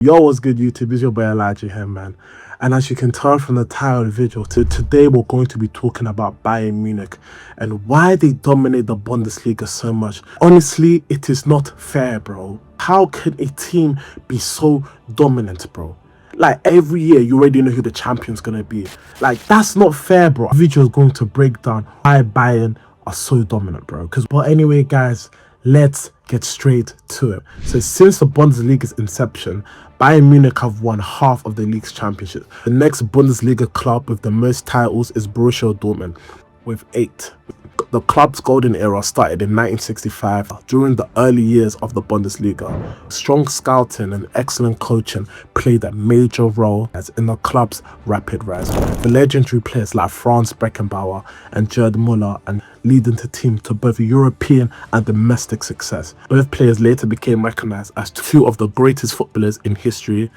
Yo, what's good, YouTube? It's your boy Elijah here, man. And as you can tell from the title of the video, today we're going to be talking about Bayern Munich and why they dominate the Bundesliga so much. Honestly, it is not fair, bro. How can a team be so dominant, bro? Like, every year, you already know who the champion's gonna be. Like, that's not fair, bro. The video is going to break down why Bayern are so dominant, bro. But anyway, guys, let's get straight to it. So since the Bundesliga's inception, Bayern Munich have won half of the league's championship. The next Bundesliga club with the most titles is Borussia Dortmund, with 8. The club's golden era started in 1965 during the early years of the Bundesliga. Strong scouting and excellent coaching played a major role in the club's rapid rise. The legendary players like Franz Beckenbauer and Gerd Müller and leading the team to both European and domestic success. Both players later became recognized as two of the greatest footballers in history,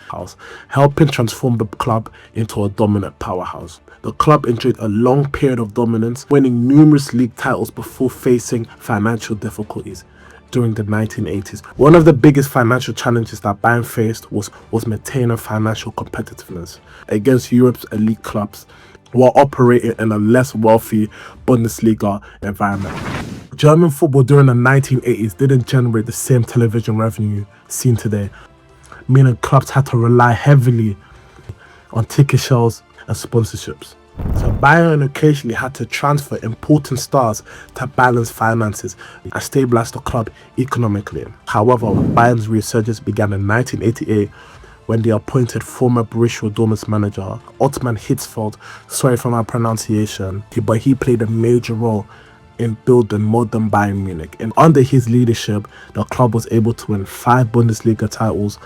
helping transform the club into a dominant powerhouse. The club enjoyed a long period of dominance, winning numerous league titles before facing financial difficulties during the 1980s. One of the biggest financial challenges that Bayern faced was maintaining financial competitiveness against Europe's elite clubs while operating in a less wealthy Bundesliga environment. German football during the 1980s didn't generate the same television revenue seen today, meaning clubs had to rely heavily on ticket sales and sponsorships. So Bayern occasionally had to transfer important stars to balance finances and stabilize the club economically. However, Bayern's resurgence began in 1988 when they appointed former Borussia Dortmund's manager Ottmar Hitzfeld. Sorry for my pronunciation, but he played a major role in building modern Bayern Munich. And under his leadership, the club was able to win 5 Bundesliga titles,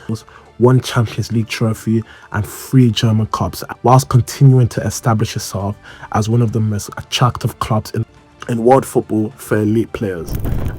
1 Champions League trophy and 3 German Cups, whilst continuing to establish itself as one of the most attractive clubs in world football for elite players.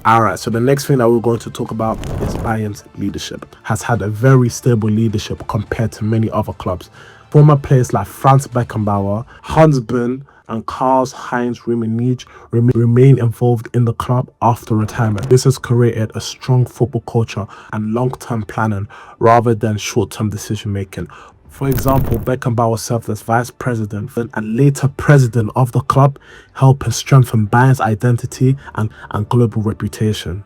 Alright, so the next thing that we're going to talk about is Bayern's leadership. Has had a very stable leadership compared to many other clubs. Former players like Franz Beckenbauer, Hans Böhm and Karl-Heinz Rummenigge remain involved in the club after retirement. This has created a strong football culture and long-term planning rather than short-term decision-making. For example, Beckenbauer served as vice president and later president of the club, helping strengthen Bayern's identity and global reputation.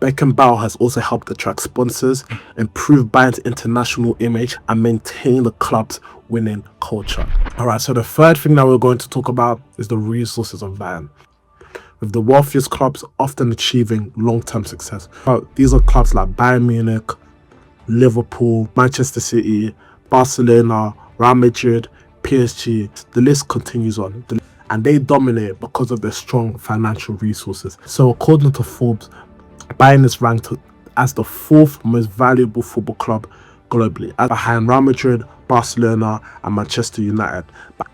Beckenbauer has also helped attract sponsors, improve Bayern's international image, and maintain the club's winning culture. Alright, so the third thing that we're going to talk about is the resources of Bayern, with the wealthiest clubs often achieving long-term success. These are clubs like Bayern Munich, Liverpool, Manchester City, Barcelona, Real Madrid, PSG. The list continues on. And they dominate because of their strong financial resources. So according to Forbes, Bayern is ranked as the 4th most valuable football club globally, behind Real Madrid, Barcelona and Manchester United.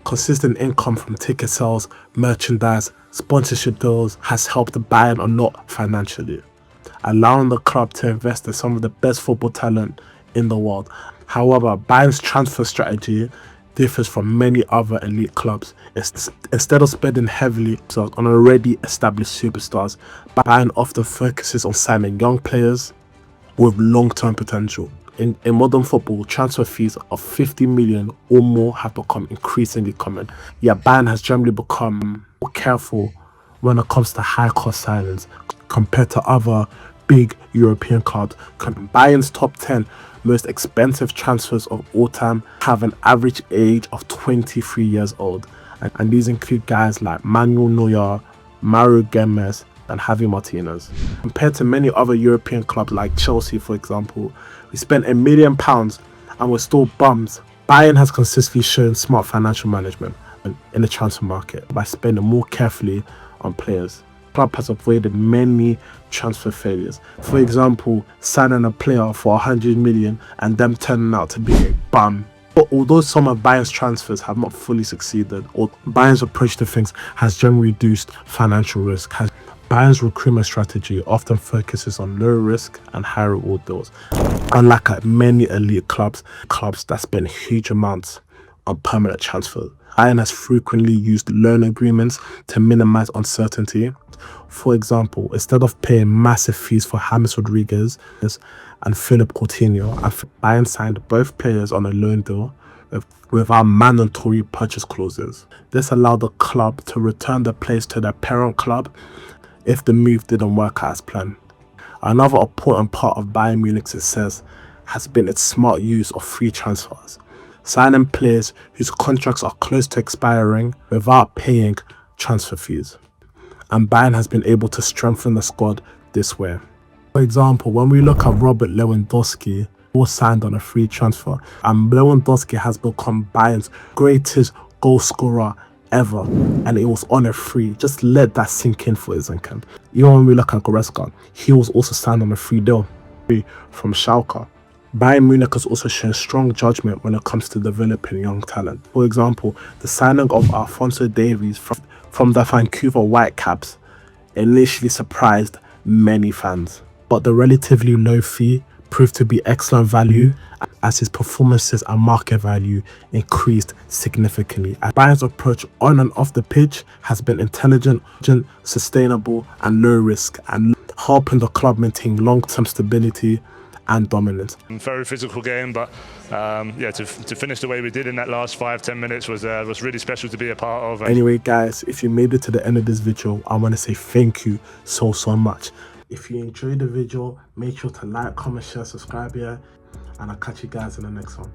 Consistent income from ticket sales, merchandise, sponsorship deals has helped Bayern a lot financially, allowing the club to invest in some of the best football talent in the world. However, Bayern's transfer strategy differs from many other elite clubs. Instead of spending heavily on already established superstars, Bayern often focuses on signing young players with long-term potential. In modern football, transfer fees of 50 million or more have become increasingly common. Yet Bayern has generally become more careful when it comes to high-cost signings compared to other big European clubs. Bayern's top 10 most expensive transfers of all time have an average age of 23 years old, and these include guys like Manuel Neuer, Mario Gomez and Javi Martinez. Compared to many other European clubs like Chelsea, for example, we spent £1 million and we're still bums. Bayern has consistently shown smart financial management in the transfer market by spending more carefully on players. The club has avoided many transfer failures. For example, signing a player for 100 million and them turning out to be a bum. But although some of Bayern's transfers have not fully succeeded, or Bayern's approach to things has generally reduced financial risk. Bayern's recruitment strategy often focuses on low risk and high reward deals, unlike many elite clubs that spend huge amounts on permanent transfers. Bayern has frequently used loan agreements to minimize uncertainty. For example, instead of paying massive fees for James Rodriguez and Philip Coutinho, Bayern signed both players on a loan deal without mandatory purchase clauses. This allowed the club to return the players to their parent club if the move didn't work out as planned. Another important part of Bayern Munich's success has been its smart use of free transfers, signing players whose contracts are close to expiring without paying transfer fees. And Bayern has been able to strengthen the squad this way. For example, when we look at Robert Lewandowski, he was signed on a free transfer, and Lewandowski has become Bayern's greatest goal scorer ever, and it was on a free. Just let that sink in for a second. Even when we look at Goretzka, he was also signed on a free deal from Schalke. Bayern Munich has also shown strong judgment when it comes to developing young talent. For example, the signing of Alphonso Davies from the Vancouver Whitecaps initially surprised many fans, but the relatively low fee proved to be excellent value as his performances and market value increased significantly. Bayern's approach on and off the pitch has been intelligent, sustainable and low risk, and helping the club maintain long-term stability and dominance. Very physical game, but yeah, to finish the way we did in that last 5-10 minutes was really special to be a part of. Anyway guys, if you made it to the end of this video, I want to say thank you so much. If you enjoyed the video, make sure to like, comment, share, subscribe here, and I'll catch you guys in the next one.